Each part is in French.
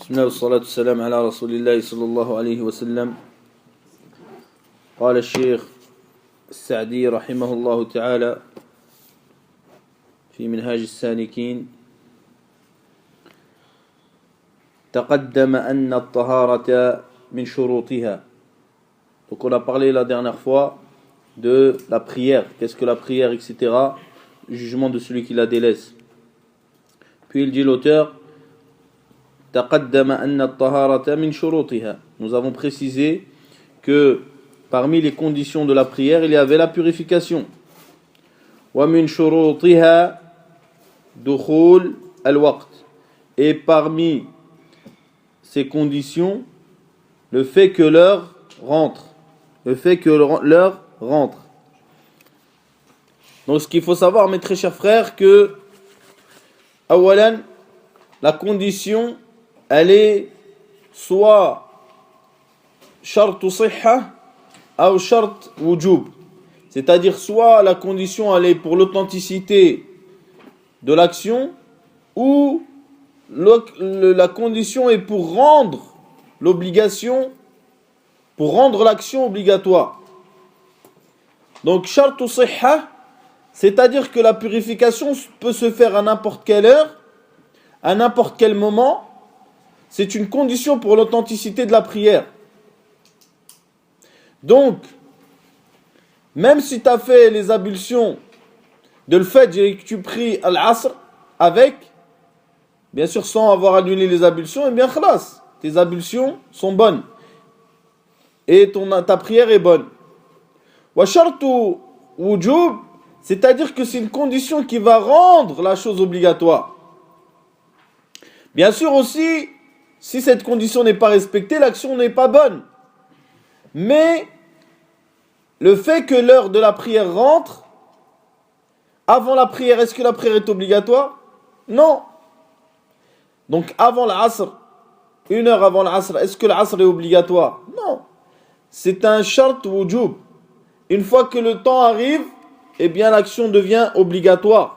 بسم الله والصلاة والسلام على رسول الله صلى الله عليه وسلم. قال الشيخ السعدي رحمه الله تعالى في منهاج السالكين: تقدم أن الطهارة من شروطها. Donc on a parlé la dernière fois de la prière, qu'est-ce que la prière, etc. Jugement de celui qui la délaisse. Puis il dit l'auteur: تقدم أن الطهارة من شروطها. Nous avons précisé que parmi les conditions de la prière, il y avait la purification. ومن شروطها دخول الوقت. Et parmi ces conditions, le fait que l'heure rentre. Le fait que l'heure rentre. Donc ce qu'il faut savoir, mes très chers frères, que awalan, la condition, elle est soit shart sihha ou shart wujub. C'est-à-dire soit la condition elle est pour l'authenticité de l'action, ou la condition est pour rendre l'obligation, pour rendre l'action obligatoire. Donc shart sihha, c'est-à-dire que la purification peut se faire à n'importe quelle heure, à n'importe quel moment. C'est une condition pour l'authenticité de la prière. Donc, même si tu as fait les ablutions de le fait que tu pries à l'asr avec, bien sûr sans avoir annulé les ablutions, et bien khalas, tes ablutions sont bonnes. Et ta prière est bonne. Wa shartu wujub, c'est-à-dire que c'est une condition qui va rendre la chose obligatoire. Bien sûr aussi, si cette condition n'est pas respectée, l'action n'est pas bonne. Mais le fait que l'heure de la prière rentre, avant la prière, est-ce que la prière est obligatoire? Non. Donc avant l'asr, une heure avant l'asr, est-ce que l'asr est obligatoire? Non. C'est un shart wujub. Une fois que le temps arrive, eh bien l'action devient obligatoire.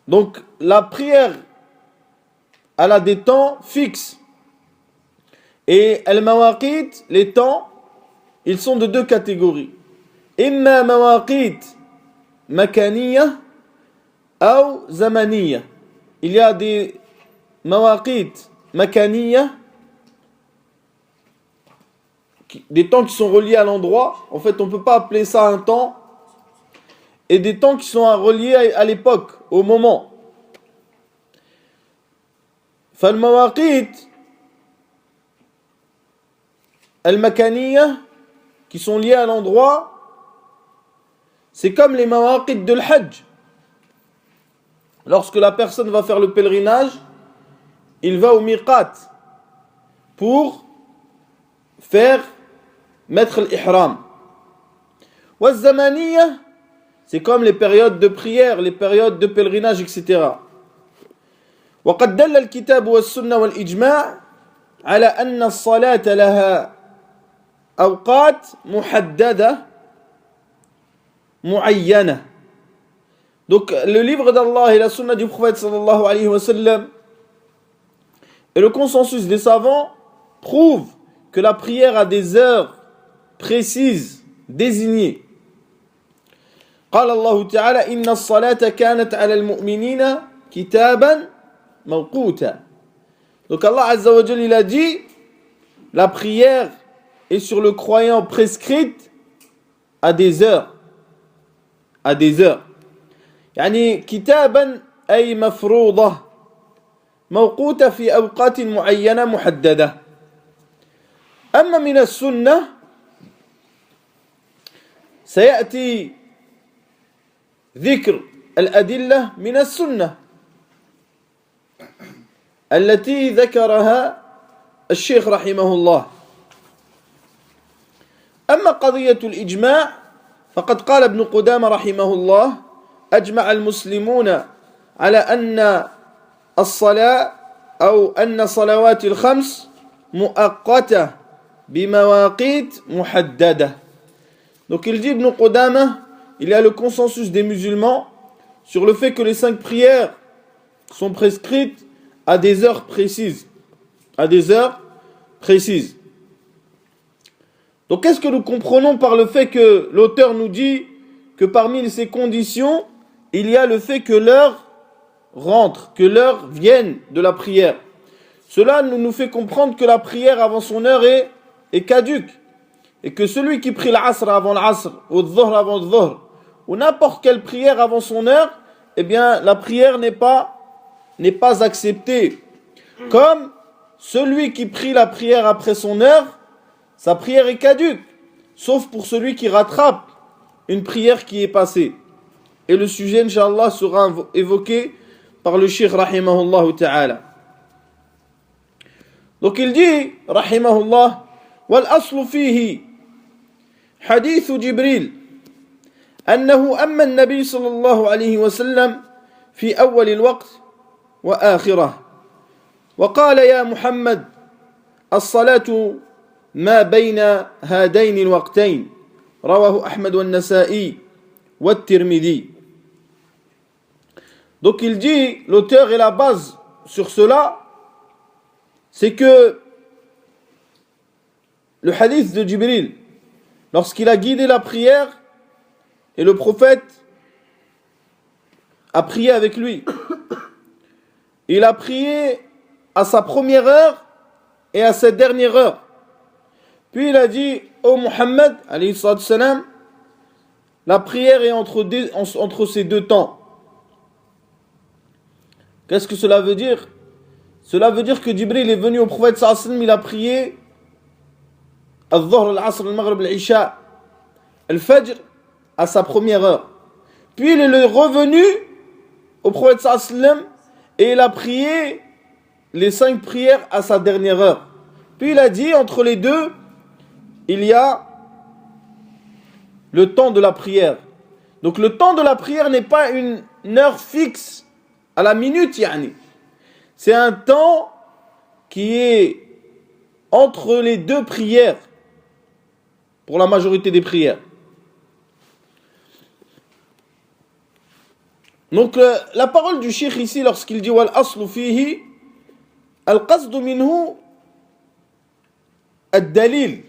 Donc, la prière, elle a des temps fixes. Et al-mawaqit, les temps, ils sont de deux catégories. Imma mawaqit makaniya ou zamaniya. Il y a des mawaqit makaniya, des temps qui sont reliés à l'endroit. En fait, on ne peut pas appeler ça un temps. Et des temps qui sont reliés à l'époque, au moment. Fal-mawaqit al-makaniya, qui sont liés à l'endroit, c'est comme les mawaqit de l'hajj. Lorsque la personne va faire le pèlerinage, il va au miqat pour mettre l'ihram. Wa-zamaniya, c'est comme les périodes de prière, les périodes de pèlerinage, etc. وقد دل الكتاب والسنة والإجماع على أن الصلاة لها أوقات محددة معينة. Donc le livre d'Allah et la sunna du prophète sallallahu alayhi wa sallam et le consensus des savants prouvent que la prière a des heures précises, désignées. قال الله تعالى إن الصلاة كانت على المؤمنين كتابا موقوتا. Donc Allah Azza wa Jalla il a dit, la prière est sur le croyant prescrite à des heures. À des heures. يعني كتابا أي مفروضة موقوتة في أوقات معينة محددة. أما من السنة سيأتي ذكر الأدلة من السنة التي ذكرها الشيخ رحمه الله. أما قضية الإجماع فقد قال ابن قدامة رحمه الله: أجمع المسلمون على أن الصلاة أو أن صلوات الخمس مؤقتة بمواقيت محددة. Donc il dit Ibn Qudamah, il y a le consensus des musulmans sur le fait que les 5 prières sont prescrites à des heures précises. À des heures précises. Donc qu'est-ce que nous comprenons par le fait que l'auteur nous dit que parmi ces conditions, il y a le fait que l'heure rentre, que l'heure vienne de la prière. Cela nous fait comprendre que la prière avant son heure est caduque. Et que celui qui prie l'asr avant l'asr, ou dhuhr avant le dhuhr, ou n'importe quelle prière avant son heure, eh bien la prière n'est pas acceptée. Comme celui qui prie la prière après son heure, sa prière est caduque, sauf pour celui qui rattrape une prière qui est passée. Et le sujet, Inch'Allah, sera évoqué par le Cheikh rahimahullah ta'ala. Donc il dit, rahimahullah, wal aslu fihi hadith Jibril أنه أما النبي صلى الله عليه وسلم في أول الوقت وآخره وقال يا محمد الصلاة ما بين هذين الوقتين رواه أحمد والنسائي والترمذي. Donc il dit, l'auteur et la base sur cela, c'est que le hadith de Jibril, lorsqu'il a guidé la prière, et le prophète a prié avec lui. Il a prié à sa première heure et à sa dernière heure. Puis il a dit, ô Muhammad, alayhi salatu salam, la prière est entre ces deux temps. Qu'est-ce que cela veut dire? Cela veut dire que Jibril est venu au prophète sallallahu alayhi wa sallam, il a prié al-Dhuhr, al-Asr, al-Maghrib, al-Isha, al-Fajr à sa première heure. Puis il est revenu au prophète sallallahu alayhi wa sallam et il a prié les 5 prières à sa dernière heure. Puis il a dit, entre les deux, il y a le temps de la prière. Donc le temps de la prière n'est pas une heure fixe à la minute, yani. C'est un temps qui est entre les deux prières, pour la majorité des prières. Donc la parole du cheikh ici, lorsqu'il dit wal aslu fihi, al qasdu minhu ad-dalil.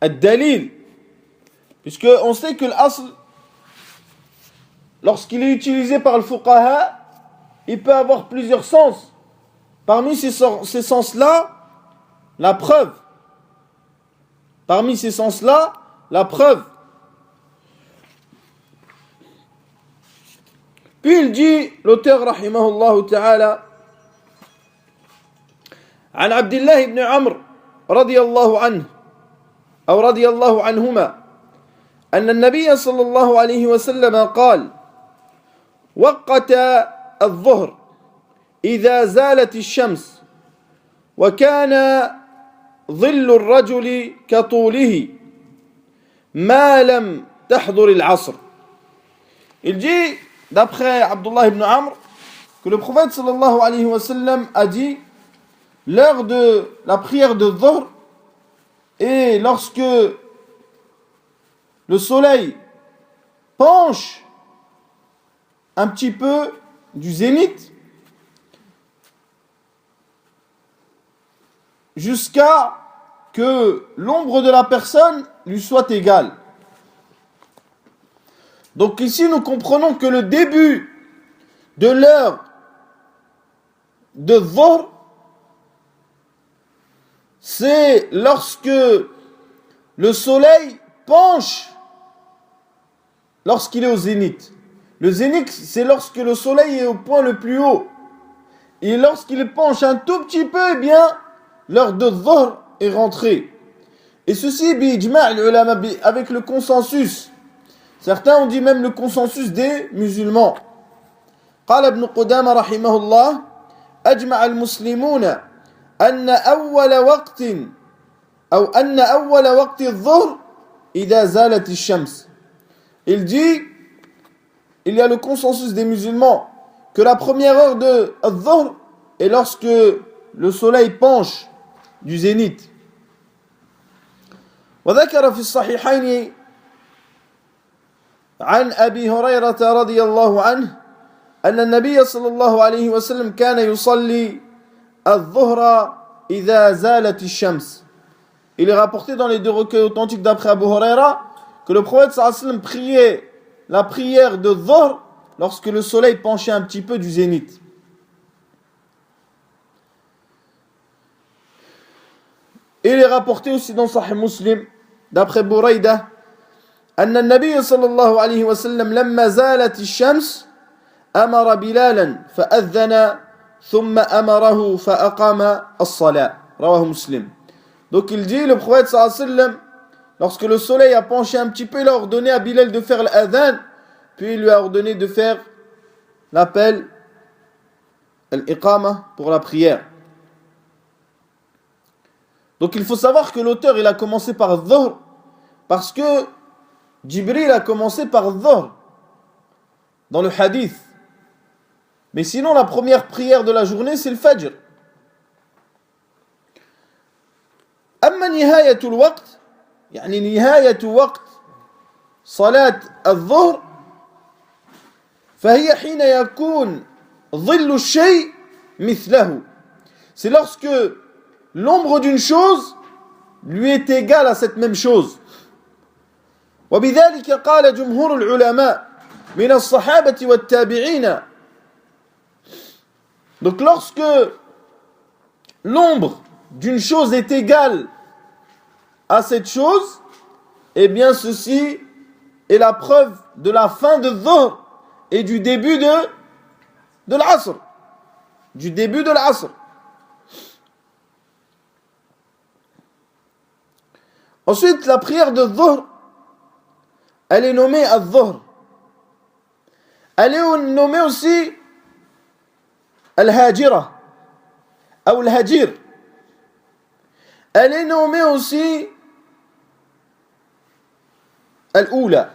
Ad-dalil. Puisque on sait que l'asl, lorsqu'il est utilisé par le fuqaha, il peut avoir plusieurs sens. Parmi ces sens-là, la preuve. Parmi ces sens-là, la preuve. Puis il dit, l'auteur rahimahullah ta'ala, عن عبد الله بن عمرو رضي الله عنه أو رضي الله عنهما أن النبي صلى الله عليه وسلم قال وقت الظهر إذا زالت الشمس وكان ظل الرجل كطوله ما لم تحضر العصر. Il dit, d'après Abdullah ibn Amr, que le prophète sallallahu alayhi wa sallam a dit, l'heure de la prière de Dhuhr est lorsque le soleil penche un petit peu du zénith jusqu'à que l'ombre de la personne lui soit égale. Donc ici nous comprenons que le début de l'heure de Dhuhr, c'est lorsque le soleil penche, lorsqu'il est au zénith. Le zénith, c'est lorsque le soleil est au point le plus haut. Et lorsqu'il penche un tout petit peu, eh bien, l'heure de Dhuhr est rentrée. Et ceci, avec le consensus. Certains ont dit même le consensus des musulmans. قال ابن قدامة رحمه الله أجمع المسلمون أن أول وقت الظهر إذا زالت الشمس. Il dit, il y a le consensus des musulmans que la première heure de Dhuhr est lorsque le soleil penche du zénith. وذكر في الصحيحين عن أبي هريرة رضي الله عنه أن النبي صلى الله عليه وسلم كان يصلي الظهر إذا زالت الشمس. Il est rapporté dans les deux recueils authentiques d'après Abu Huraira que le prophète sallallahu alayhi wa sallam priait la prière de Dhuhr lorsque le soleil penchait un petit peu du zénith. Et il est rapporté aussi dans Sahih Muslim d'après Buraïda أن النبي صلى الله عليه وسلم لما زالت الشمس أمر بلالا فأذن ثم أمره فأقام الصلاة رواه مسلم. Donc il dit, le prophète sallallahu alayhi wa sallam, lorsque le soleil a penché un petit peu, il a ordonné à Bilal de faire l'adhan, puis il lui a ordonné de faire l'appel, l'iqama, pour la prière. Donc il faut savoir que l'auteur, il a commencé par Dhuhr, parce que Jibril a commencé par Dhuhr, dans le hadith. Mais sinon, la première prière de la journée, c'est le Fajr. أما نهاية الوقت يعني نهاية وقت صلاة الظهر فهي حين يكون ظل الشيء مثله. C'est lorsque l'ombre d'une chose lui est égale à cette même chose. وبذلك قال جمهور العلماء من الصحابة والتابعين. Donc lorsque l'ombre d'une chose est égale à cette chose, eh bien ceci est la preuve de la fin de Dhuhr et du début de l'Asr. Du début de l'Asr. Ensuite, la prière de Dhuhr, elle est nommée Al-Dhuhr. Elle est nommée aussi Al-Hajira ou Al-Hajir. Elle est nommée aussi Al-Oula.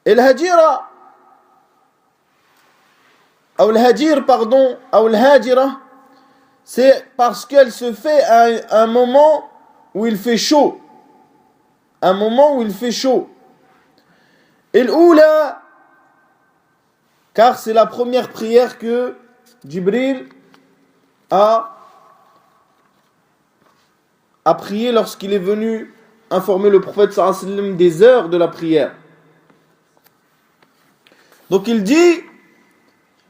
Et Al-Hajira, ou Al-Hajir, pardon, ou Al-Hajira, c'est parce qu'elle se fait à un moment où il fait chaud. Un moment où il fait chaud. Et l'Oula, car c'est la première prière que Jibril a prié lorsqu'il est venu informer le prophète sallallahu alayhi wa sallam des heures de la prière. Donc il dit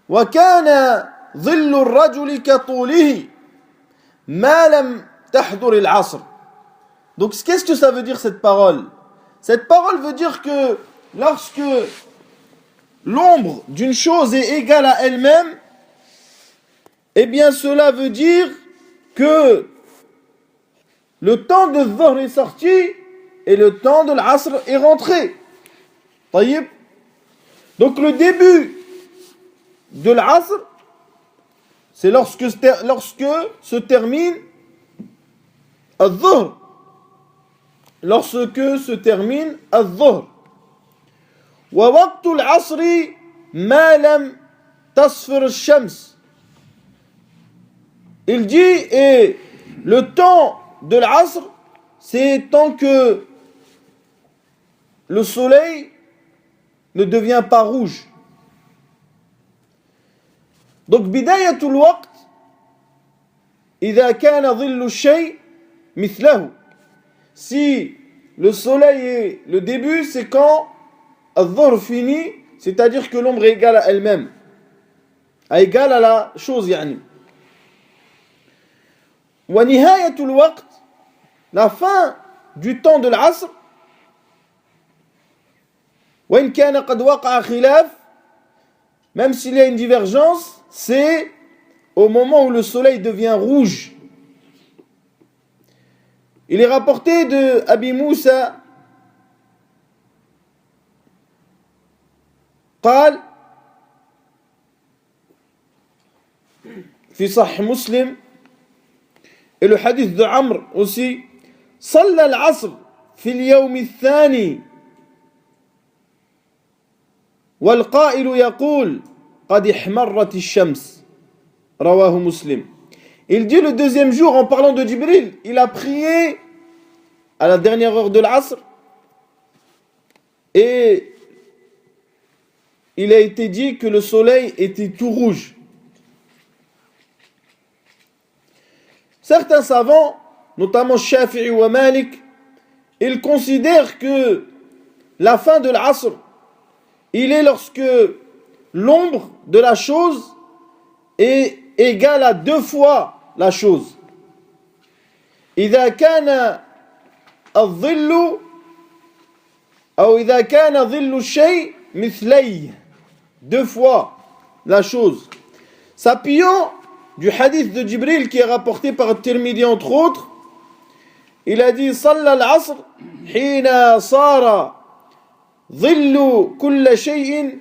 وَكَانَ ظِلُّ الرَّجُلِ كَطُولِهِ مَا لَمْ تَحْضُرِ الْعَصْرِ. Donc qu'est-ce que ça veut dire cette parole? Cette parole veut dire que lorsque l'ombre d'une chose est égale à elle-même, eh bien cela veut dire que le temps de Dhuhr est sorti et le temps de l'Asr est rentré. Taïb. Donc le début de l'Asr, c'est lorsque se termine Al-Dhuhr. Lorsque se termine Al-Dhuhr. Wa waqtu al-'asri ma lam tasfir al-shams. Il dit, et le temps de l'Asr, c'est tant que le soleil ne devient pas rouge. Donc, bidayatul waqt, idha kana dhillu shay mithlahu. Si le soleil est le début, c'est quand al-dhuhr finit, c'est-à-dire que l'ombre est égale à elle-même, égale à la chose, yani. Wa nihayatul waqt, la fin du temps de l'Asr, wa in kana qad waqa'a khilaf, même s'il y a une divergence, c'est au moment où le soleil devient rouge. Il est rapporté de Abi Moussa قال في صحيح مسلم et le hadith de Amr aussi صلى العصر في اليوم الثاني والقائل يقول قد احمرت الشمس رواه مسلم. Il dit le deuxième jour, en parlant de Jibril, il a prié à la dernière heure de l'Asr et il a été dit que le soleil était tout rouge. Certains savants, notamment Shafi'i ou Malik, ils considèrent que la fin de l'Asr, il est lorsque l'ombre de la chose est égale à 2 fois la chose. إذا كان الظل أو إذا كان ظل الشيء مثليه 2 fois la chose. S'appuyant du hadith de Jibril qui est rapporté par Tirmidhi entre autres, il a dit صلى العصر حين صار ظل كل شيء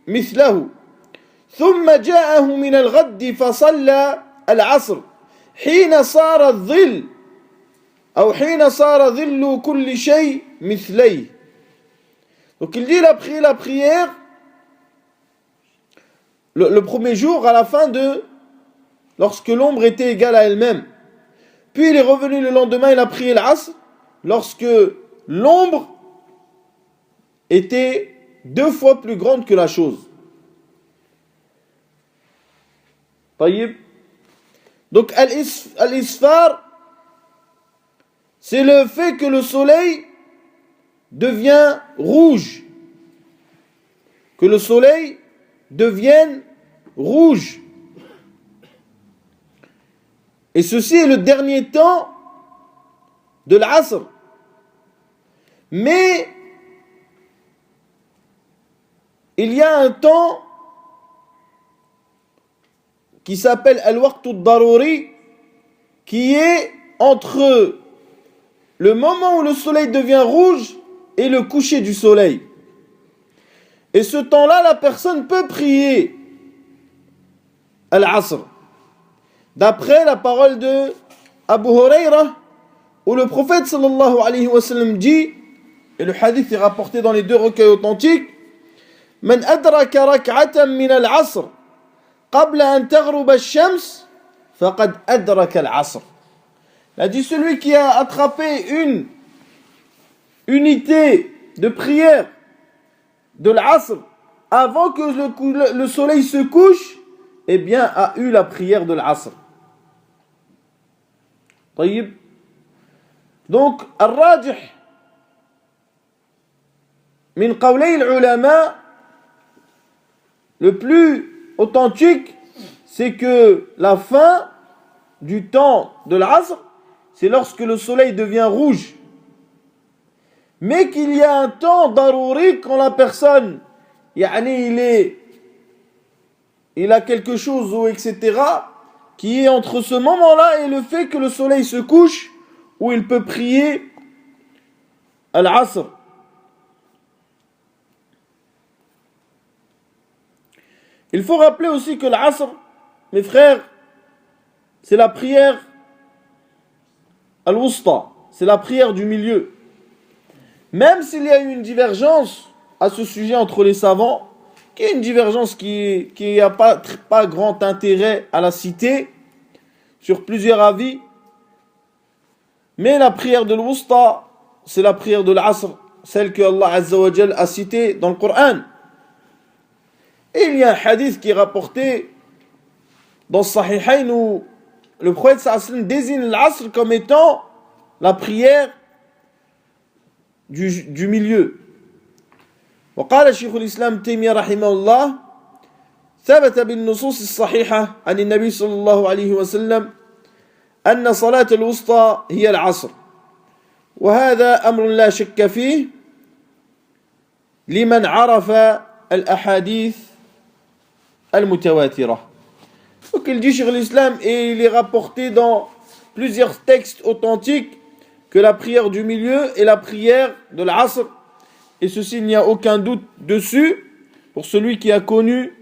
مثله ثم جاءه من الغد فصلى العصر حين صار الظل أو حين صار ظل كل شيء مثليه. Donc il dit il a prié la prière le premier jour à la fin de lorsque l'ombre était égale à elle-même. Puis il est revenu le lendemain, il a prié l'Asr lorsque l'ombre était 2 fois plus grande que la chose. طيب. Donc al-isfar, c'est le fait que le soleil devient rouge. Que le soleil devienne rouge. Et ceci est le dernier temps de l'Asr. Mais il y a un temps qui s'appelle Al-Waqtu Daruri, qui est entre le moment où le soleil devient rouge et le coucher du soleil. Et ce temps-là, la personne peut prier Al-Asr. D'après la parole de Abu Huraira, où le prophète sallallahu alayhi wa sallam dit, et le hadith est rapporté dans les 2 recueils authentiques, Man adraka rak'atan min al-asr qabla an taghrub ash-shams faqad adraka al-asr. Il a dit celui qui a attrapé une unité de prière de l'asr avant que le soleil se couche, eh bien a eu la prière de l'asr. طيب. Donc الراجح من قولي العلماء, le plus authentique, c'est que la fin du temps de l'asr, c'est lorsque le soleil devient rouge. Mais qu'il y a un temps darouri quand la personne, il a quelque chose ou etc., qui est entre ce moment-là et le fait que le soleil se couche, où il peut prier al-asr. Il faut rappeler aussi que l'asr, mes frères, c'est la prière al-wusta, c'est la prière du milieu. Même s'il y a eu une divergence à ce sujet entre les savants, qui est une divergence qui n'a pas grand intérêt à la citer, sur plusieurs avis, mais la prière de l'Wusta, c'est la prière de l'Asr, celle que Allah Azza wa Jal a citée dans le Coran. Et il y a un hadith qui est rapporté dans Sahihayn où le prophète sallallahu alayhi wa sallam désigne l'Asr comme étant la prière du milieu. وقال شيخ الإسلام تيمية رحمه الله ثبت بالنصوص الصحيحة عن النبي صلى الله عليه وسلم أن صلاة الوسطى هي العصر وهذا أمر لا شك فيه لمن عرف الأحاديث المتواترة. Donc il dit Cheikh l'Islam, et il est rapporté dans plusieurs textes authentiques que la prière du milieu est la prière de l'Asr. Et ceci, il n'y a aucun doute dessus pour celui qui a connu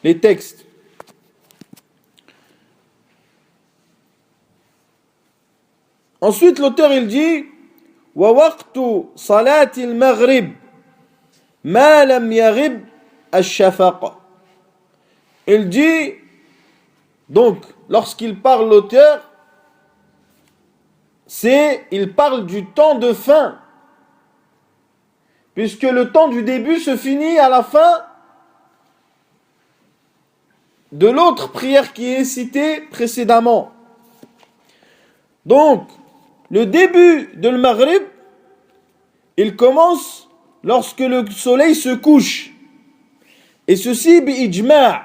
les textes. Ensuite, l'auteur, il dit وَوَقْتُ صَلَاةِ الْمَغْرِبِ مَا لَمْ يَغِبْ الشَّفَقِ. Il dit, donc, lorsqu'il parle l'auteur, il parle du temps de fin, puisque le temps du début se finit à la fin de l'autre prière qui est citée précédemment. Donc, le début de le Maghrib, il commence lorsque le soleil se couche. Et ceci, bi-ijma',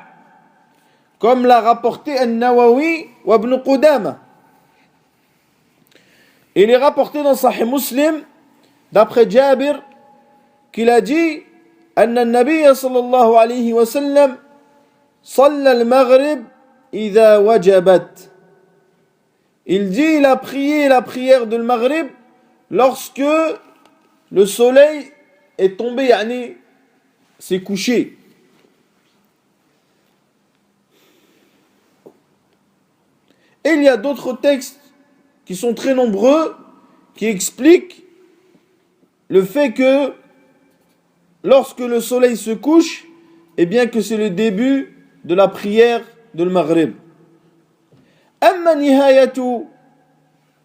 comme l'a rapporté An-Nawawi wa Ibn Qudama. Il est rapporté dans Sahih Muslim, d'après Jabir, qu'il a dit أن النبي صلى الله عليه وسلم صلى المغرب إذا وجبت. Il dit, il a prié la prière de Maghrib lorsque le soleil est tombé, yani s'est couché. Et il y a d'autres textes qui sont très nombreux qui expliquent le fait que lorsque le soleil se couche, eh bien que c'est le début de la prière de Maghrib. أما نهاية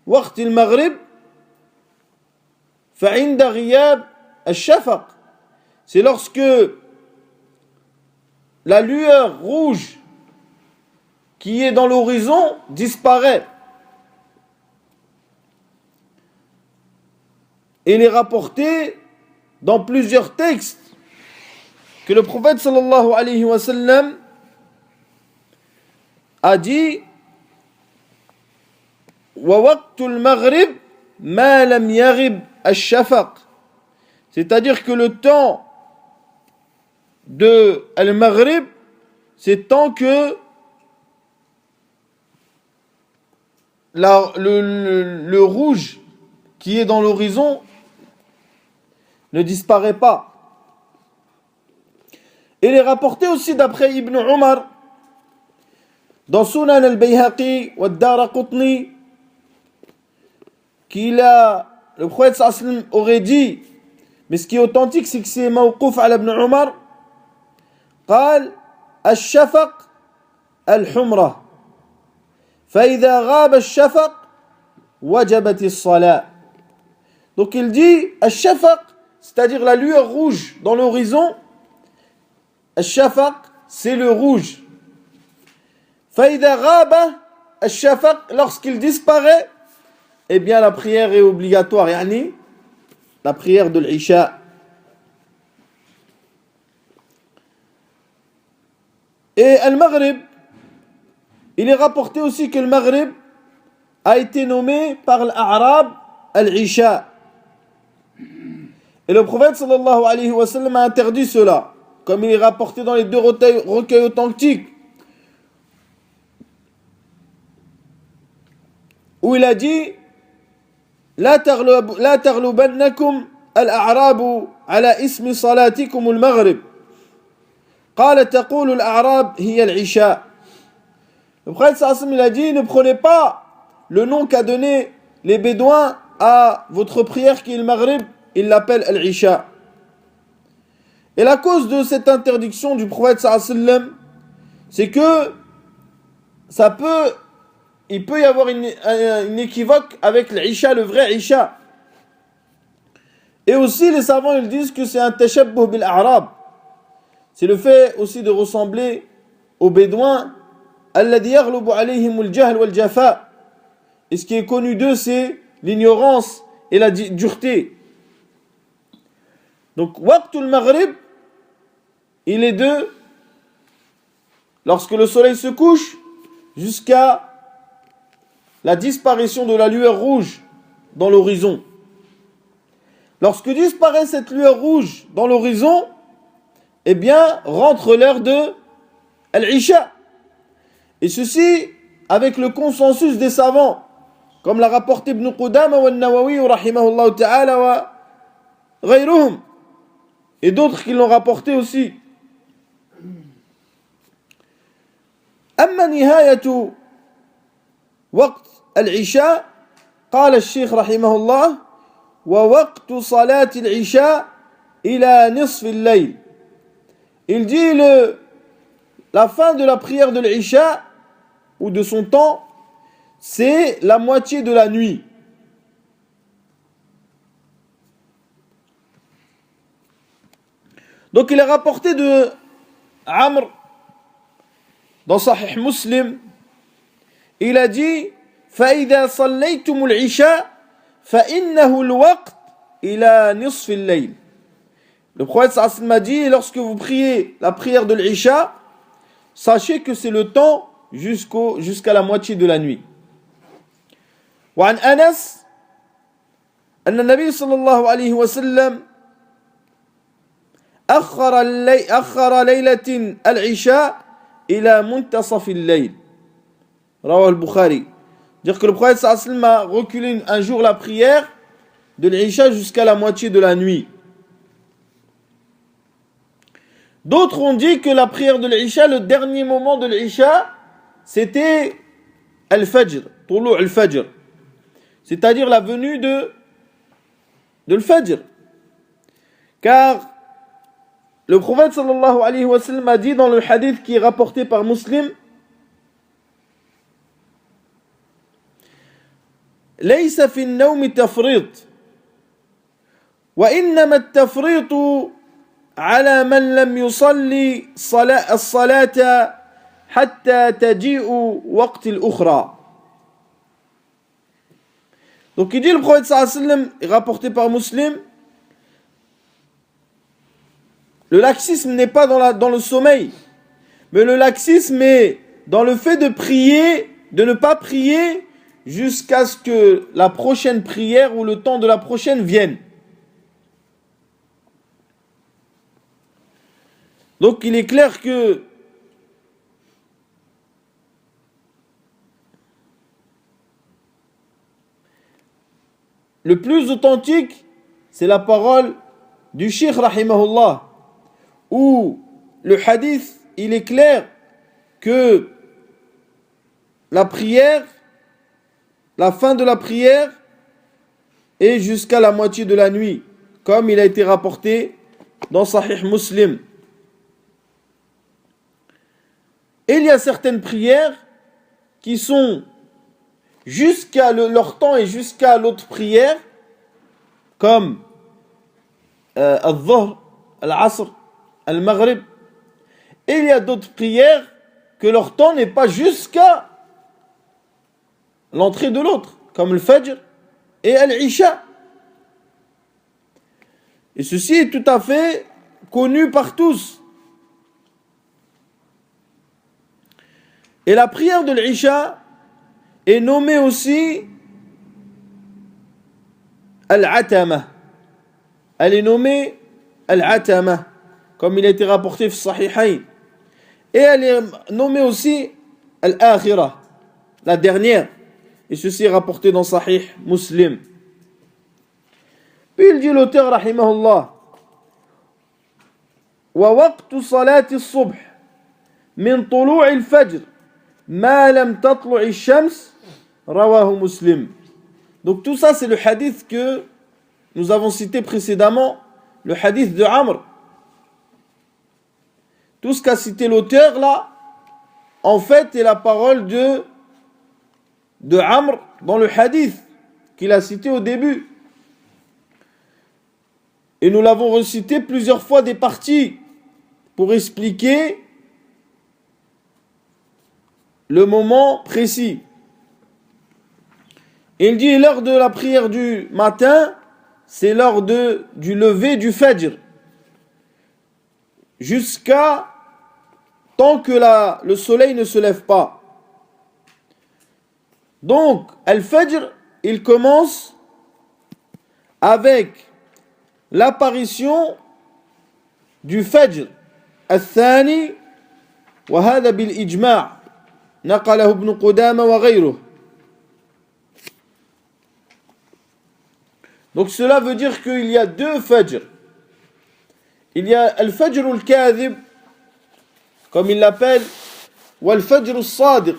وقت المغرب فعند غياب الشفق. C'est lorsque la lueur rouge qui est dans l'horizon disparaît. Et il est rapporté dans plusieurs textes que le prophète sallallahu alayhi wa sallam a dit وَوَقْتُ الْمَغْرِبِ مَا لَمْ يَغِبْ الشَّفَقِ. C'est-à-dire que le temps de al-Maghrib, c'est tant que le rouge qui est dans l'horizon ne disparaît pas. Il est rapporté aussi d'après Ibn Umar dans Sunan al-Bayhaqi wa ad-Daraqutni le prophète sallam aurait dit, mais ce qui est authentique c'est que c'est mawqouf ala Ibn Umar, قال الشفق الحمرة فإذا غاب الشفق وجبت الصلاة. Donc il dit الشفق, c'est-à-dire la lueur rouge dans l'horizon. الشفق, c'est le rouge. فإذا غاب الشفق, lorsqu'il disparaît, eh bien la prière est obligatoire, yani la prière de l'Isha. Et al-Maghrib, il est rapporté aussi que le Maghrib a été nommé par l'Arab al-Isha. Et le prophète sallallahu alayhi wa sallam a interdit cela, comme il est rapporté dans les deux recueils authentiques, où il a dit لا تغلبنكم الأعراب على اسم صلاتكم المغرب قال تقول الأعراب هي العشاء. Le prophète sallallahu il a dit, ne prenez pas le nom qu'a donné les Bédouins à votre prière qui est le Maghrib, ils l'appellent al-Isha. Et la cause de cette interdiction du prophète sallallahu, c'est que il peut y avoir une équivoque avec l'Isha, le vrai Isha. Et aussi les savants ils disent que c'est un tashabbuh bil a'rab. C'est le fait aussi de ressembler aux Bédouins. Alladhi yaghlubu alayhim al-jahl wal-jafa. Et ce qui est connu d'eux c'est l'ignorance et la dureté. Donc waqtul maghrib, il est de lorsque le soleil se couche jusqu'à la disparition de la lueur rouge dans l'horizon. Lorsque disparaît cette lueur rouge dans l'horizon, eh bien, rentre l'heure de Al-Isha. Et ceci avec le consensus des savants, comme l'a rapporté Ibn Qudama wa Nawawi rahimahullah ta'ala wa ghayruhum, et d'autres qui l'ont rapporté aussi. Amma nihayatu وقت العشاء قال الشيخ رحمه الله ووقت صلاة العشاء إلى نصف الليل. Il dit la fin de la prière de l'Isha ou de son temps, c'est la moitié de la nuit. Donc il est rapporté de Amr dans Sahih Muslim, il a dit فَإِذَا صَلَّيْتُمُ الْعِشَاءَ فَإِنَّهُ الْوَقْتِ إِلَى نِصْفِ اللَّيْلِ. Le prophète sallallahu alayhi wa sallam a dit, lorsque vous priez la prière de l'Isha, sachez que c'est le temps jusqu'à la moitié de la nuit. وعن أنس أن النبي صلى الله عليه وسلم أخر ليلة العشاء إلى منتصف الليل. رواه البخاري. Dire que le prophète sallallahu alayhi wa sallam a reculé un jour la prière de l'Isha jusqu'à la moitié de la nuit. D'autres ont dit que la prière de l'Isha, le dernier moment de l'Isha, c'était Al-Fajr, Tulu' Al-Fajr. C'est-à-dire la venue de l'Fajr. Car le prophète sallallahu alayhi wa sallam a dit dans le hadith qui est rapporté par Muslim, ليس في النوم تفريط وإنما التفريط على من لم يصلي الصلاة حتى تجيء وقت الأخرى. Donc il dit le prophète sallallahu alayhi wa sallam, rapporté par Muslim, le laxisme n'est pas dans le sommeil, mais le laxisme est dans le fait de prier, de ne pas prier jusqu'à ce que la prochaine prière ou le temps de la prochaine vienne. Donc il est clair que le plus authentique, c'est la parole du Cheikh rahimahullah, où le hadith, il est clair que la prière, la fin de la prière est jusqu'à la moitié de la nuit, comme il a été rapporté dans Sahih Muslim. Et il y a certaines prières qui sont jusqu'à leur temps et jusqu'à l'autre prière, comme Al-Dhuhr, Al-Asr, Al-Maghrib. Et il y a d'autres prières que leur temps n'est pas jusqu'à l'entrée de l'autre, comme le Fajr et Al-Isha. Et ceci est tout à fait connu par tous. Et la prière de l'Isha est nommée aussi Al-Atama. Elle est nommée Al-Atama, comme il a été rapporté dans Sahihayn. Et elle est nommée aussi Al-Akhirah, la dernière. Et ceci est rapporté dans Sahih Muslim. Puis il dit l'auteur, rahimahullah, وَوَقْتُ صَلَاةِ الصُّبْحِ مِنْ طُلُوعِ الْفَجْرِ مَا لَمْ تَطْلُعِ الشَّمْسِ رواه مسلم. Donc tout ça c'est le hadith que nous avons cité précédemment, le hadith de Amr. Tout ce qu'a cité l'auteur là, en fait est la parole de Amr dans le hadith qu'il a cité au début. Et nous l'avons recité plusieurs fois des parties pour expliquer le moment précis. Il dit l'heure de la prière du matin, c'est l'heure du lever du Fajr, jusqu'à tant que le soleil ne se lève pas. Donc, Al-Fajr, il commence avec l'apparition du Fajr al-Thani, wa hada bil-ijma' naqalahu ibn Qudama wa ghayruh. Donc cela veut dire qu'il y a deux Fajr. Il y a Al-Fajr al-Kadhib, comme il l'appelle, ou Al-Fajr al-Sadiq.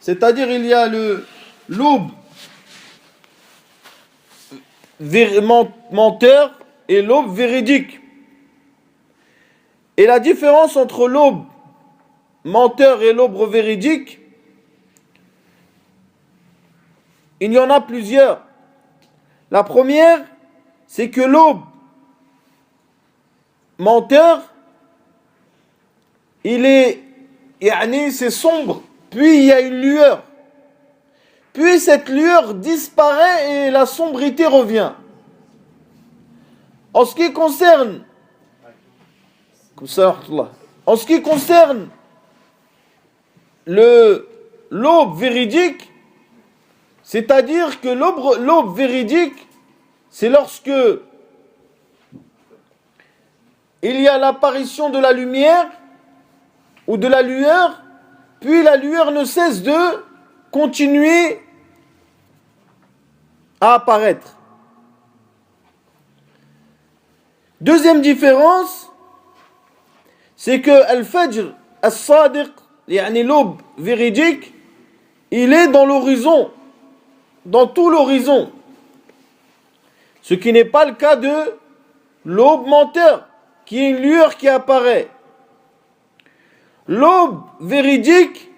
C'est-à-dire il y a l'aube menteur et l'aube véridique. Et la différence entre l'aube menteur et l'aube véridique, il y en a plusieurs. La première, c'est que l'aube menteur, il c'est sombre, puis il y a une lueur. Puis cette lueur disparaît et la sombrité revient. En ce qui concerne l'aube véridique, c'est-à-dire que l'aube véridique, c'est lorsque il y a l'apparition de la lumière ou de la lueur, puis la lueur ne cesse de continuer à apparaître. Deuxième différence, c'est que Al-Fajr As-Sadiq, l'aube véridique, il est dans l'horizon, dans tout l'horizon. Ce qui n'est pas le cas de l'aube menteur, qui est une lueur qui apparaît. L'aube véridique,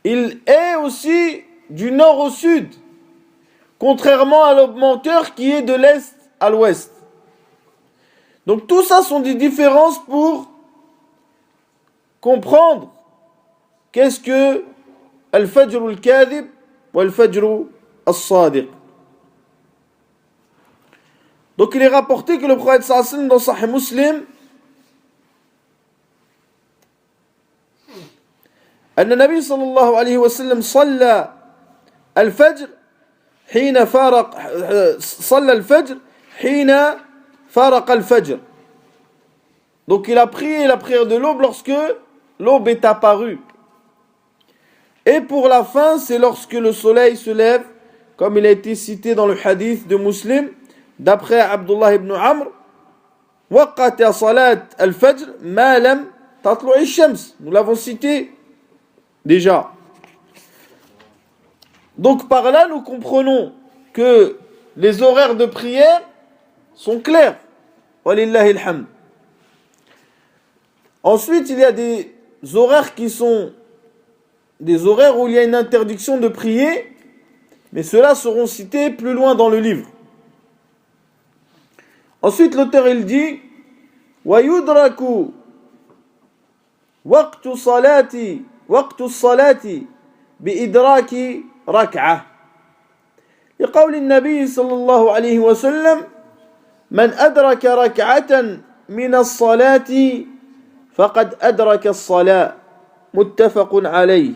il est aussi du nord au sud, contrairement à l'aube menteur qui est de l'est à l'ouest. Donc tout ça sont des différences pour comprendre qu'est-ce que Al-Fajr al-Kadhib ou Al-Fajr al-Sadiq. Donc il est rapporté que le prophète sallallahu alayhi wa sallam dans Sahih Muslim أن النبي صلى الله عليه وسلم صلى الفجر حين فارق الفجر. Donc il a prié la prière de l'aube lorsque l'aube est apparue. Et pour la fin, c'est lorsque le soleil se lève, comme il a été cité dans le hadith de Muslim, d'après Abdullah ibn Amr, وقت صلاة الفجر ما لم تطلع الشمس. Nous l'avons cité déjà. Donc par là, nous comprenons que les horaires de prière sont clairs. Walillahi alhamd. Ensuite, il y a des horaires qui sont des horaires où il y a une interdiction de prier, mais ceux-là seront cités plus loin dans le livre. Ensuite, l'auteur il dit وَيُدْرَكُ وَقْتُ الصَّلَاةِ بِإِدْرَاكِ رَكْعَةٍ لقول النبي صلى الله عليه وسلم من أدرك ركعة من الصلاة فقد أدرك الصلاة متفق عليه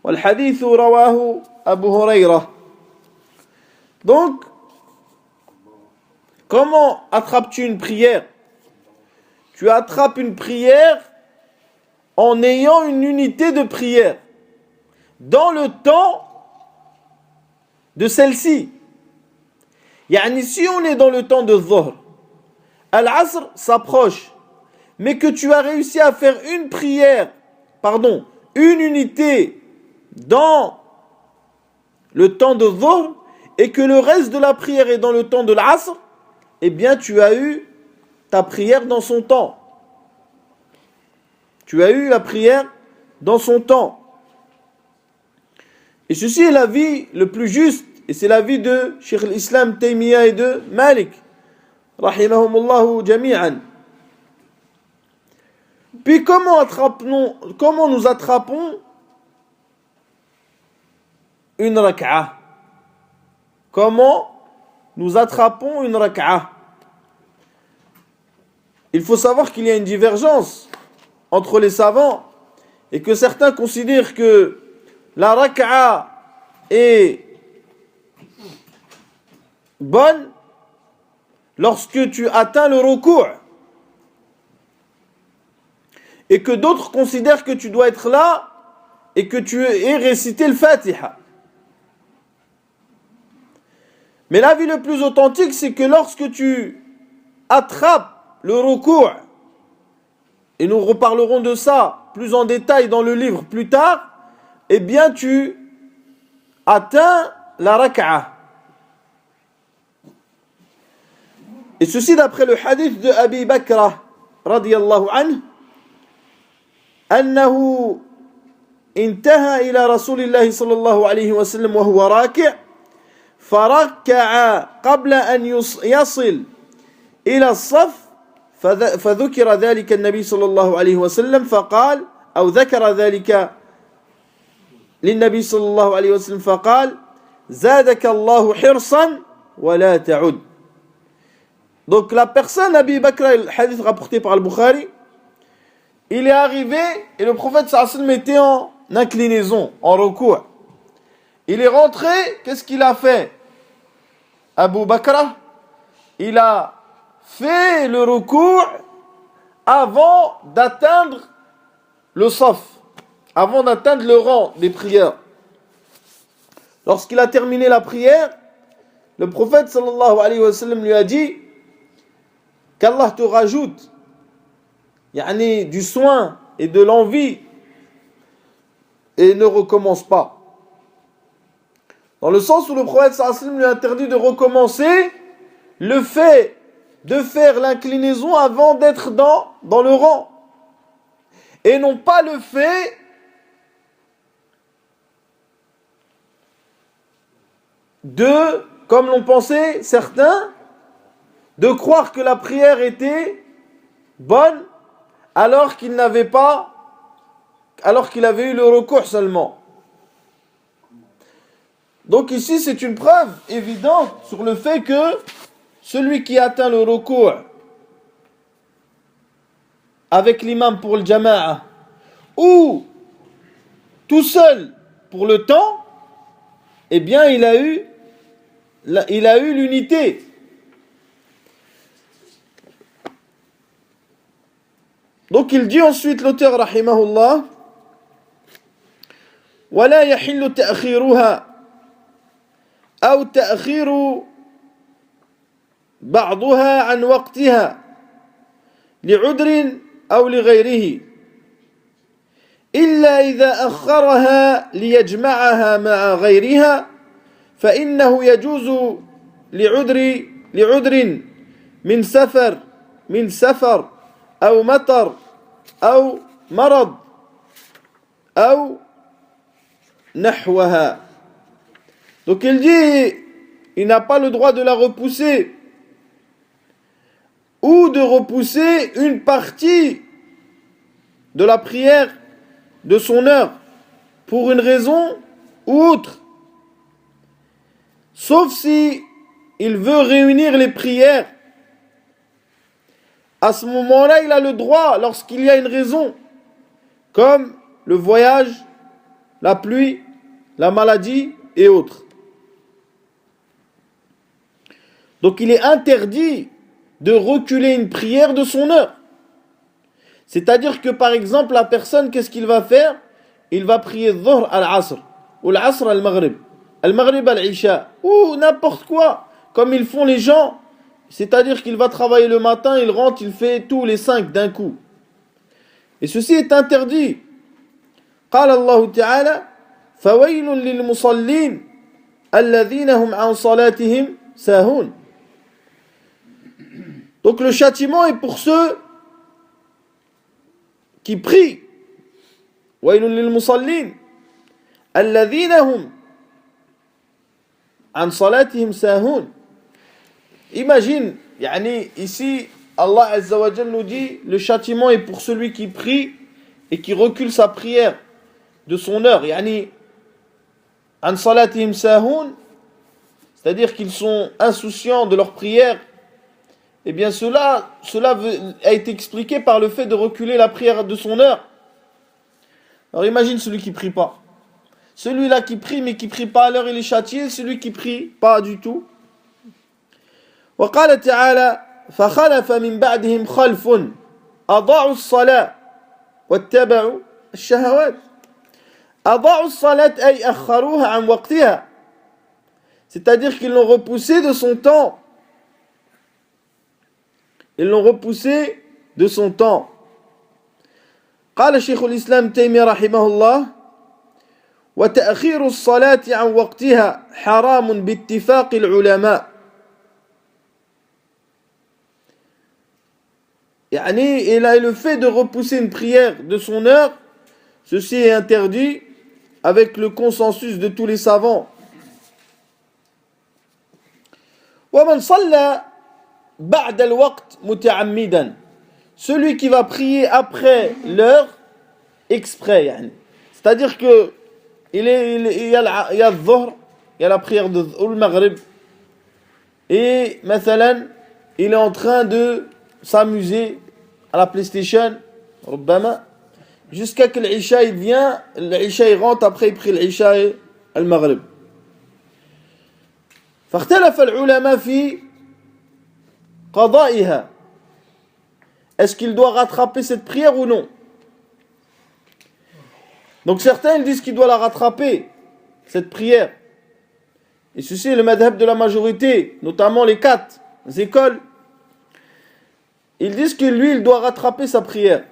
والحديث رواه أبو هريرة. Donc, comment attrapes-tu une prière? Tu attrapes une prière en ayant une unité de prière dans le temps de celle-ci. Si on est dans le temps de Dhuhr, Al-Asr s'approche, mais que tu as réussi à faire une unité dans le temps de Dhuhr, et que le reste de la prière est dans le temps de l'Asr, eh bien tu as eu ta prière dans son temps. Tu as eu la prière dans son temps. Et ceci est l'avis le plus juste, et c'est l'avis de Cheikh al-Islam Taymiyyah et de Malik, rahimahumullahu jami'an. Puis comment nous attrapons une rak'a? Comment nous attrapons une rak'a? Il faut savoir qu'il y a une divergence entre les savants et que certains considèrent que la rak'a est bonne lorsque tu atteins le ruku', et que d'autres considèrent que tu dois être là et que tu aies récité le Fatiha. Mais l'avis le plus authentique, c'est que lorsque tu attrapes le ruku', et nous reparlerons de ça plus en détail dans le livre plus tard, eh bien tu atteins la rak'a. Et ceci d'après le hadith de Abi Bakra radiyallahu anhu, أنه انتهى إلى رسول الله صلى الله عليه وسلم وهو راكع فركع قبل أن يصل إلى الصف فذكر ذلك النبي صلى الله عليه وسلم فقال أو ذكر ذلك للنبي صلى الله عليه وسلم فقال زادك الله حرصا ولا تعد. Donc la personne, Abi Bakr, le hadith rapporté par Al-Bukhari, il est arrivé et le prophète sallallahu alayhi wa sallam était en inclinaison, en recours. Il est rentré, qu'est-ce qu'il a fait? Abu Bakr, il a fait le recours avant d'atteindre le saf, avant d'atteindre le rang des prières. Lorsqu'il a terminé la prière, le prophète sallallahu alayhi wa sallam lui a dit qu'Allah te rajoute du soin et de l'envie et ne recommence pas. Dans le sens où le prophète sallallahu alayhi wa sallam lui a interdit de recommencer le fait de faire l'inclinaison avant d'être dans le rang. Et non pas le fait de, comme l'ont pensé certains, de croire que la prière était bonne alors qu'il avait eu le recours seulement. Donc ici c'est une preuve évidente sur le fait que celui qui atteint le recours avec l'imam pour le jama'a ou tout seul pour le temps, eh bien il a eu l'unité. Donc il dit ensuite l'auteur rahimahullah ولا يحل تأخيرها أو تأخير بعضها عن وقتها لعذر أو لغيره إلا إذا أخرها ليجمعها مع غيرها فإنه يجوز لعذر من سفر أو مطر أو مرض أو نحوها. Donc il dit, il n'a pas le droit de la repousser ou de repousser une partie de la prière de son heure pour une raison ou autre, sauf si il veut réunir les prières. À ce moment-là, il a le droit lorsqu'il y a une raison, comme le voyage, la pluie, la maladie et autres. Donc il est interdit de reculer une prière de son heure. C'est-à-dire que par exemple, la personne, qu'est-ce qu'il va faire? Il va prier Dhuhr al-Asr, ou l'Asr al-Maghrib, al-Maghrib al-Isha, ou n'importe quoi, comme ils font les gens. C'est-à-dire qu'il va travailler le matin, il rentre, il fait tous les 5 d'un coup. Et ceci est interdit. قال الله تعالى فويل للمصلين الذين هم عن صلاتهم ساهون. Donc le châtiment est pour ceux qui prient. ويل للمصلين الذين هم عن صلاتهم ساهون. Imagine, ici, Allah Azza wa Jal nous dit, le châtiment est pour celui qui prie et qui recule sa prière de son heure. An salatihim sahun, c'est-à-dire qu'ils sont insouciants de leur prière. Eh bien, cela a été expliqué par le fait de reculer la prière de son heure. Alors imagine celui qui prie pas. Celui-là qui prie, mais qui prie pas à l'heure, il est châtié. Celui qui prie pas du tout. وقال تعالى فخلف من بعدهم خلف أضاعوا الصلاة واتبعوا الشهوات. أضاعوا الصلاة أي أخروها عن وقتها. C'est-à-dire qu'ils l'ont repoussé de son temps. Ils l'ont repoussé de son temps. قال شيخ الإسلام تيمية رحمه الله وتأخير الصلاة عن وقتها حرام باتفاق العلماء. Et le fait de repousser une prière de son heure, ceci est interdit avec le consensus de tous les savants. ومن صلى بعد الوقت متعمدا celui qui va prier après l'heure exprès, yani. C'est-à-dire que il y a le dhuhr, il y a la prière ou le maghrib, et mathalan, il est en train de s'amuser à la PlayStation, ربما, jusqu'à que l'Isha il vient, l'Isha il rentre, après il prie l'Isha et le maghrib. فاختلف العلماء في قضائها. Est-ce qu'il doit rattraper cette prière ou non? Donc certains ils disent qu'il doit la rattraper, cette prière. Et ceci est le madhab de la majorité, notamment les 4 écoles. Ils disent que lui, il doit rattraper sa prière.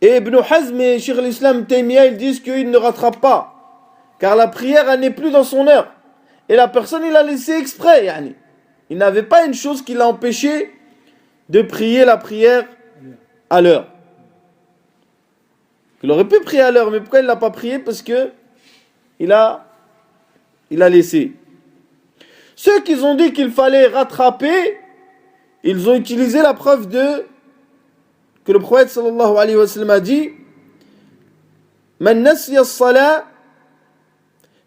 Et Ibn Hazm et Cheikh al-Islam Taymiyyah, ils disent qu'il ne rattrape pas. Car la prière, elle n'est plus dans son heure. Et la personne, il l'a laissé exprès, yani. Il n'avait pas une chose qui l'a empêché de prier la prière à l'heure. Il aurait pu prier à l'heure, mais pourquoi il ne l'a pas prié? Parce que il a laissé. Ceux qui ont dit qu'il fallait rattraper, ils ont utilisé la preuve que le prophète sallallahu alayhi wa sallam a dit: Man nasiya as-salat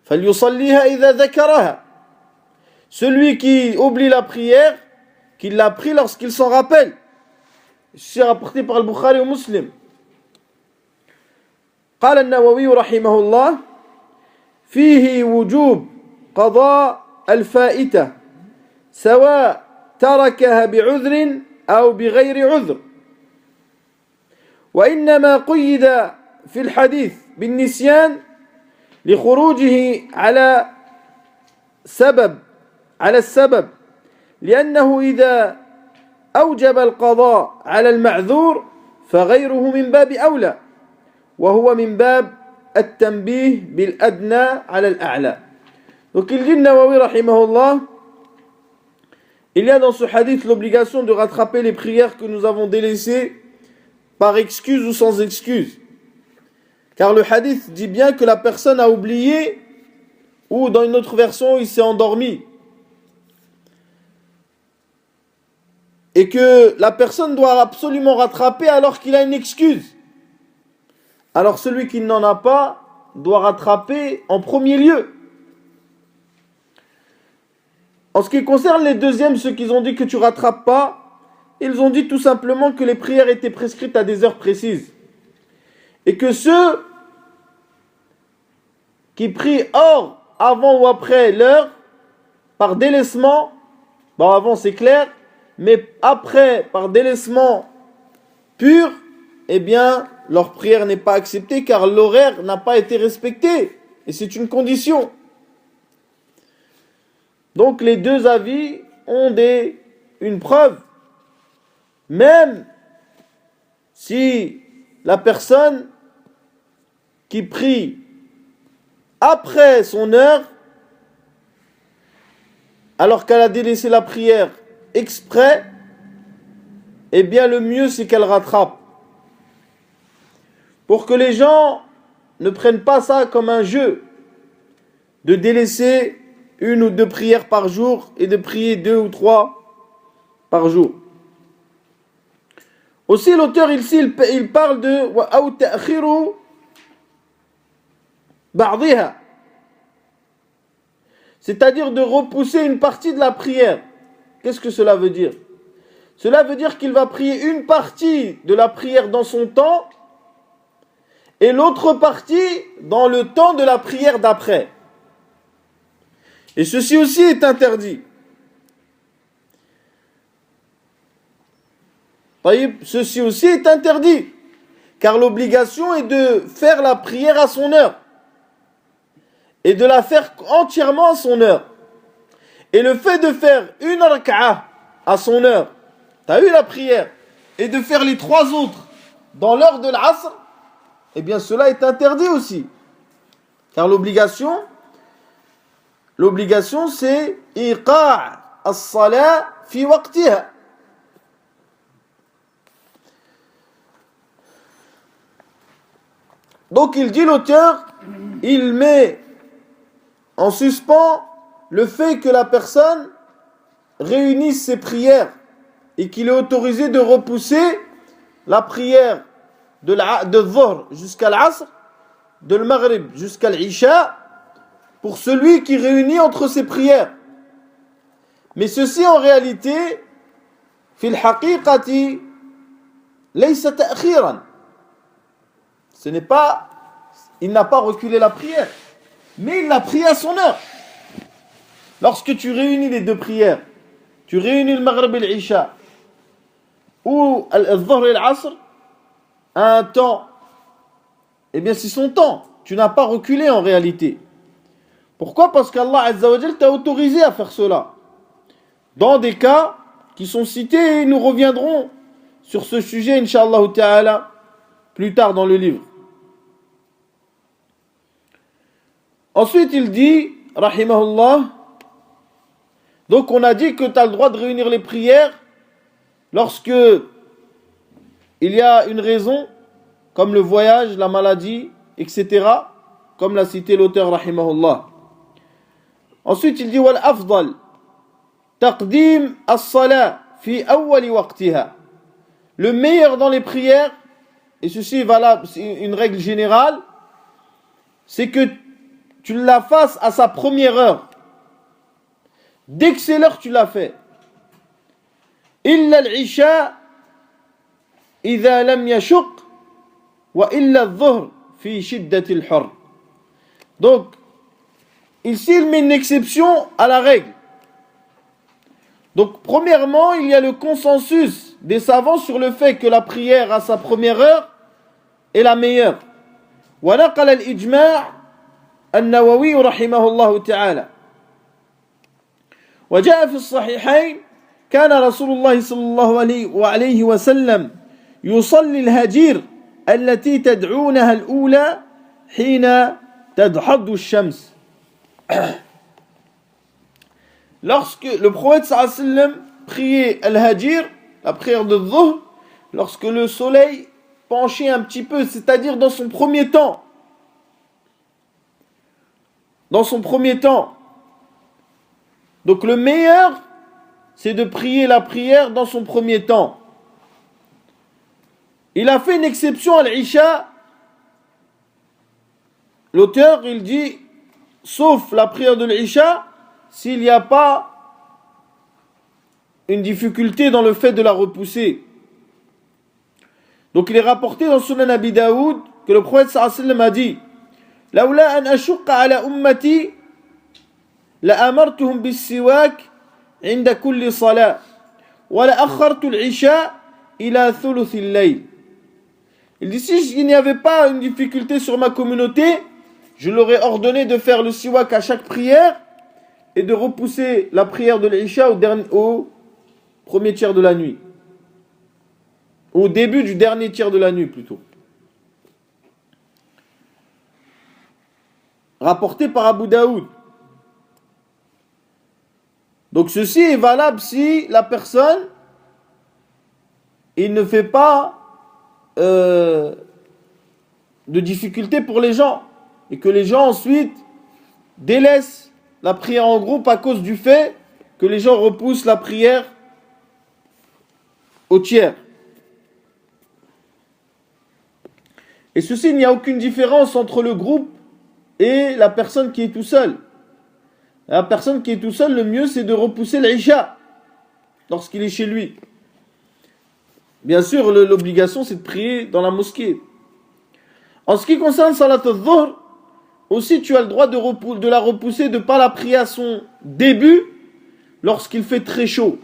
falyusalliha idha dhakaraha. Celui qui oublie la prière, qu'il l'a pris lorsqu'il s'en rappelle. C'est rapporté par le Bukhari ou Muslim. قال النووي رحمه الله فيه وجوب قضاء الفائتة سواء تركها بعذر أو بغير عذر وإنما قيد في الحديث بالنسيان لخروجه على السبب لأنه إذا أوجب القضاء على المعذور فغيره من باب أولى وهو من باب التنبيه بالأدنى على الأعلى. Donc il dit Nawawi rahimahullah, il y a dans ce hadith l'obligation de rattraper les prières que nous avons délaissées par excuse ou sans excuse. Car le hadith dit bien que la personne a oublié, ou dans une autre version, il s'est endormi. Et que la personne doit absolument rattraper alors qu'il a une excuse. Alors celui qui n'en a pas doit rattraper en premier lieu. En ce qui concerne les deuxièmes, ceux qui ont dit que tu rattrapes pas, ils ont dit tout simplement que les prières étaient prescrites à des heures précises. Et que ceux qui prient hors, avant ou après l'heure, par délaissement, bon avant c'est clair, mais après par délaissement pur, eh bien leur prière n'est pas acceptée car l'horaire n'a pas été respecté. Et c'est une condition. Donc les deux avis ont une preuve. Même si la personne qui prie après son heure, alors qu'elle a délaissé la prière exprès, eh bien le mieux c'est qu'elle rattrape. Pour que les gens ne prennent pas ça comme un jeu de délaisser 1 ou 2 prières par jour et de prier 2 ou 3 par jour. Aussi l'auteur ici il parle de أو تأخير بعضها, c'est-à-dire de repousser une partie de la prière. Qu'est-ce que cela veut dire? Cela veut dire qu'il va prier une partie de la prière dans son temps et l'autre partie dans le temps de la prière d'après. Et ceci aussi est interdit. Ceci aussi est interdit, car l'obligation est de faire la prière à son heure et de la faire entièrement à son heure. Et le fait de faire une rak'a à son heure, tu as eu la prière, et de faire les 3 autres dans l'heure de l'Asr, eh bien cela est interdit aussi. Car l'obligation c'est iqa' as-salat fi waqtiha. Donc il dit l'auteur, il met en suspens le fait que la personne réunisse ses prières et qu'il est autorisé de repousser la prière de Dhuhr jusqu'à l'Asr, de l'Maghrib jusqu'à l'Isha, pour celui qui réunit entre ces prières. Mais ceci en réalité, fil haqiqati, laysa ta'khiran. Ce n'est pas, il n'a pas reculé la prière, mais il l'a pris à son heure. Lorsque tu réunis les deux prières, tu réunis le Maghrib et l'Isha, ou al-Dhuhr et l'Asr, à un temps, eh bien c'est son temps. Tu n'as pas reculé en réalité. Pourquoi? Parce qu'Allah Azza wa Jal t'a autorisé à faire cela. Dans des cas qui sont cités, et nous reviendrons sur ce sujet, Inch'Allah Ta'ala, plus tard dans le livre. Ensuite, il dit, rahimahullah, donc on a dit que tu as le droit de réunir les prières lorsque il y a une raison, comme le voyage, la maladie, etc., comme l'a cité l'auteur, rahimahullah. Ensuite, il dit, wal afdal, taqdim as-salat fi awwali waqtiha. Le meilleur dans les prières, et ceci est valable, c'est une règle générale, c'est que tu la fasses à sa première heure. Dès que c'est l'heure, tu l'as fait. Illa al-isha idha lam yashuq wa illa al-dhuhr fi shiddati al-hurr. Donc, ici, il met une exception à la règle. Donc, premièrement, il y a le consensus des savants sur le fait que la prière à sa première heure est la meilleure. Wa naqala al-ijma' النووي رحمه الله تعالى وجاء في الصحيحين كان رسول الله صلى الله عليه وسلم يصلي الهجير التي تدعونها الأولى حين تدحض الشمس. Lorsque le prophète sallallahu alayhi wa sallam priait al-hajir, la prière de Dhuhr, lorsque le soleil penchait un petit peu, c'est-à-dire dans son premier temps. Dans son premier temps. Donc le meilleur, c'est de prier la prière dans son premier temps. Il a fait une exception à l'Isha. L'auteur, il dit, sauf la prière de l'Isha, s'il n'y a pas une difficulté dans le fait de la repousser. Donc il est rapporté dans Sunan Abi Daoud que le prophète sallallahu alayhi wa sallam a dit, لولا أن أشق على أمتي لأمرتهم بالسواك عند كل صلاة ولأخرت العشاء إلى ثلث الليل. Il dit, si il n'y avait pas une difficulté sur ma communauté, je leur ai ordonné de faire le siwak à chaque prière et de repousser la prière de l'Isha au premier tiers de la nuit. Au début du dernier tiers de la nuit plutôt. Rapporté par Abu Daoud. Donc ceci est valable si la personne, il ne fait pas de difficulté pour les gens et que les gens ensuite délaissent la prière en groupe à cause du fait que les gens repoussent la prière au tiers. Et ceci, il n'y a aucune différence entre le groupe et la personne qui est tout seul. La personne qui est tout seul, le mieux c'est de repousser l'Isha lorsqu'il est chez lui. Bien sûr, l'obligation c'est de prier dans la mosquée. En ce qui concerne Salat al-Dhuhr, aussi tu as le droit de la repousser, de ne pas la prier à son début lorsqu'il fait très chaud.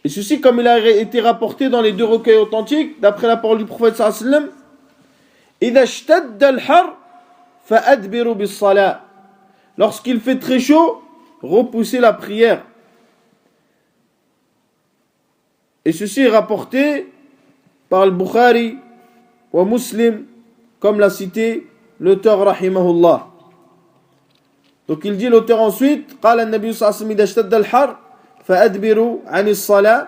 Et ceci, comme il a été rapporté dans les deux recueils authentiques, d'après la parole du prophète sallallahu alayhi wa sallam, إذا اشتد الحر فأدبروا بالصلاة. Lorsqu'il fait très chaud, repoussez la prière. Et ceci est rapporté par le Bukhari ou Muslim, comme l'a cité l'auteur rahimahullah. Donc il dit l'auteur ensuite, قال النبي صلى الله عليه وسلم إذا اشتد الحر فأدبروا عن الصلاة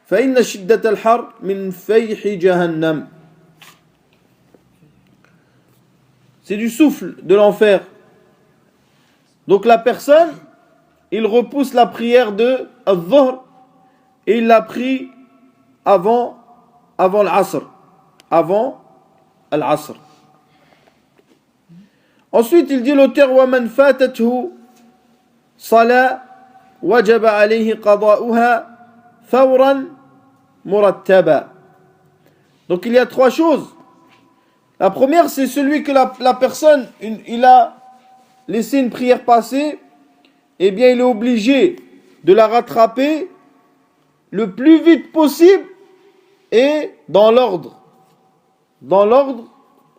فإن شدة الحر من فيح جهنم. C'est du souffle de l'enfer. Donc la personne, il repousse la prière de Dhuhr et il l'a pris avant l'Asr. Avant l'Asr. Ensuite, il dit l'auteur وَمَنْ فَاتَتْهُ صَلَاةٌ وَجَبَ عَلَيْهِ قَضَاؤُهَا فَوْرًا مُرَتَّبًا. Donc il y a trois choses. La première, c'est celui que la personne, il a laissé une prière passer, eh bien il est obligé de la rattraper le plus vite possible et dans l'ordre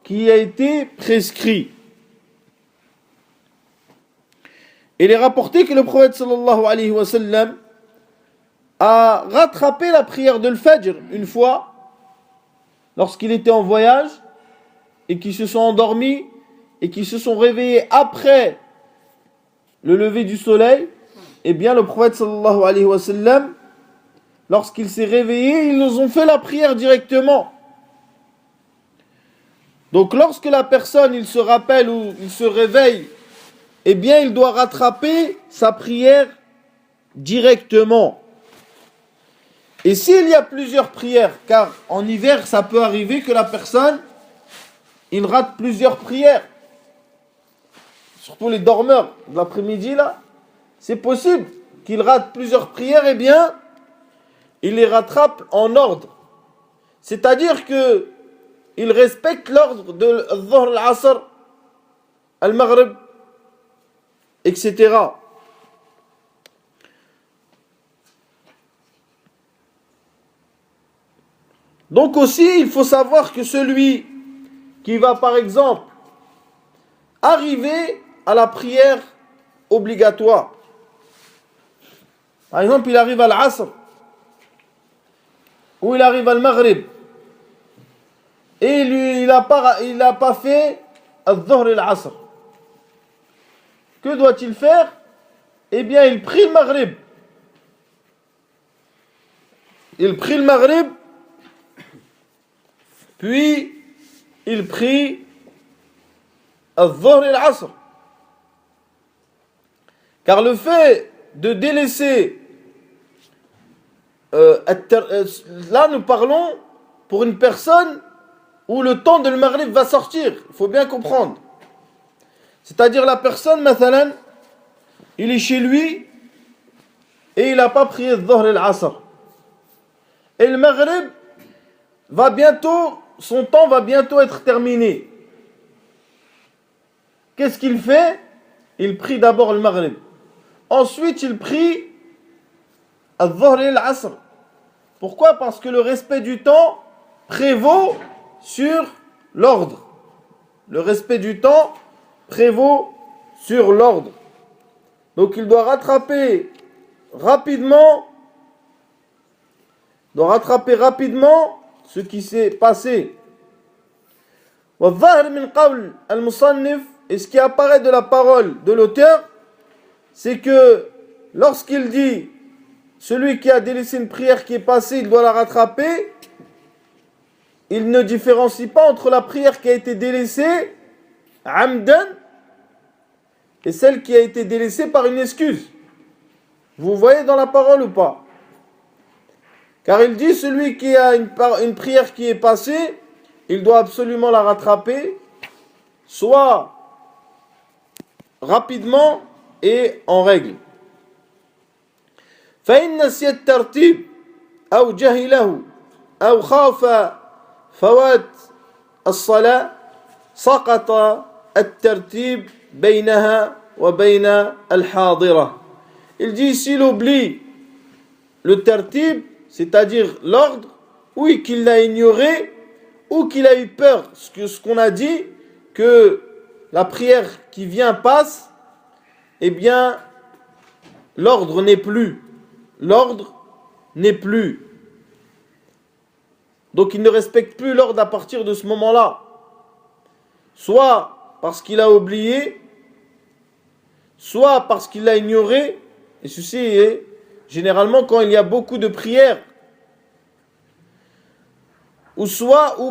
qui a été prescrit. Il est rapporté que le prophète sallallahu alayhi wa sallam a rattrapé la prière de l'Fajr une fois lorsqu'il était en voyage et qui se sont endormis et qui se sont réveillés après le lever du soleil. Eh bien le prophète sallallahu alayhi wa sallam, lorsqu'il s'est réveillé, ils nous ont fait la prière directement. Donc lorsque la personne, il se rappelle ou il se réveille, eh bien il doit rattraper sa prière directement. Et s'il y a plusieurs prières, car en hiver ça peut arriver que la personne, il rate plusieurs prières, surtout les dormeurs de l'après-midi là, c'est possible qu'il rate plusieurs prières, eh bien il les rattrape en ordre. C'est-à-dire que il respecte l'ordre de Dhuhr, al-Asr, al-Maghrib, etc. Donc aussi, il faut savoir que celui qui va par exemple arriver à la prière obligatoire, par exemple il arrive à l'Asr, ou il arrive à al-Maghrib, et lui, il n'a pas fait al-Dhuhr et al-Asr. Que doit-il faire? Eh bien, il prie le Maghrib. Il prie le Maghrib, puis il prie al-Dhuhr et al-Asr. Car le fait de délaisser, là nous parlons pour une personne où le temps de le Maghrib va sortir. Il faut bien comprendre. C'est-à-dire la personne, mathalan, il est chez lui et il n'a pas prié le Dhuhr et l'Asr. Et le Maghrib son temps va bientôt être terminé. Qu'est-ce qu'il fait? Il prie d'abord le Maghrib. Ensuite, il prie le Dhuhr et l'Asr. Pourquoi? Parce que le respect du temps prévaut sur l'ordre. Le respect du temps prévaut sur l'ordre. Donc il doit rattraper rapidement ce qui s'est passé. وَالظَّاهِرُ مِنْ قَوْلِ الْمُصَنِّفِ, et ce qui apparaît de la parole de l'auteur, c'est que lorsqu'il dit celui qui a délaissé une prière qui est passée, il doit la rattraper, il ne différencie pas entre la prière qui a été délaissée amdan et celle qui a été délaissée par une excuse. Vous voyez dans la parole ou pas? Car il dit celui qui a une prière qui est passée, il doit absolument la rattraper, soit rapidement et en règle. فإن نسي الترتيب أو جهله أو خاف فوات الصلاة سقط الترتيب بينها وبين الحاضرة. Il dit s'il oublie le tartib, c'est-à-dire l'ordre, ou qu'il l'a ignoré, ou qu'il a eu peur, ce qu'on a dit, que la prière qui vient passe, eh bien l'ordre n'est plus. L'ordre n'est plus. Donc il ne respecte plus l'ordre à partir de ce moment-là. Soit parce qu'il a oublié, soit parce qu'il l'a ignoré. Et ceci est généralement quand il y a beaucoup de prières. Ou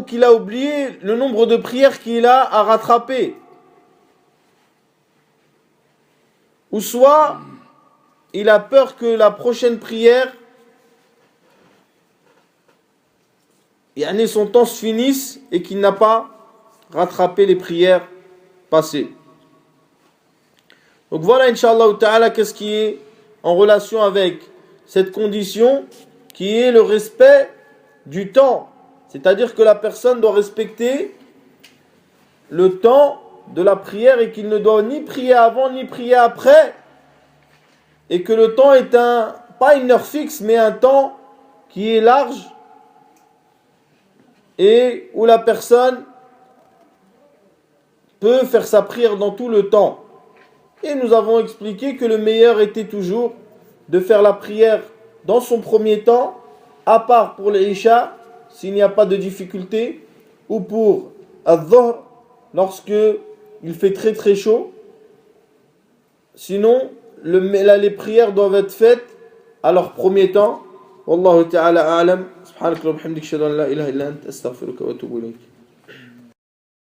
qu'il a oublié le nombre de prières qu'il a à rattraper. Ou soit il a peur que la prochaine prière son temps se finisse et qu'il n'a pas rattrapé les prières passées. Donc voilà, Inch'Allah Ta'ala, qu'est-ce qui est en relation avec cette condition qui est le respect du temps. C'est-à-dire que la personne doit respecter le temps de la prière et qu'il ne doit ni prier avant ni prier après. Et que le temps est pas une heure fixe, mais un temps qui est large et où la personne peut faire sa prière dans tout le temps. Et nous avons expliqué que le meilleur était toujours de faire la prière dans son premier temps, à part pour l'Isha, s'il n'y a pas de difficulté, ou pour Al-Dhuhr, lorsque il fait très très chaud. Sinon, les prières doivent être faites à leur premier temps. Wallahu ta'ala a'lam. Subhanaka wa bihamdika, ashhadu an la ilaha illa anta, astaghfiruka wa atubu ilayk.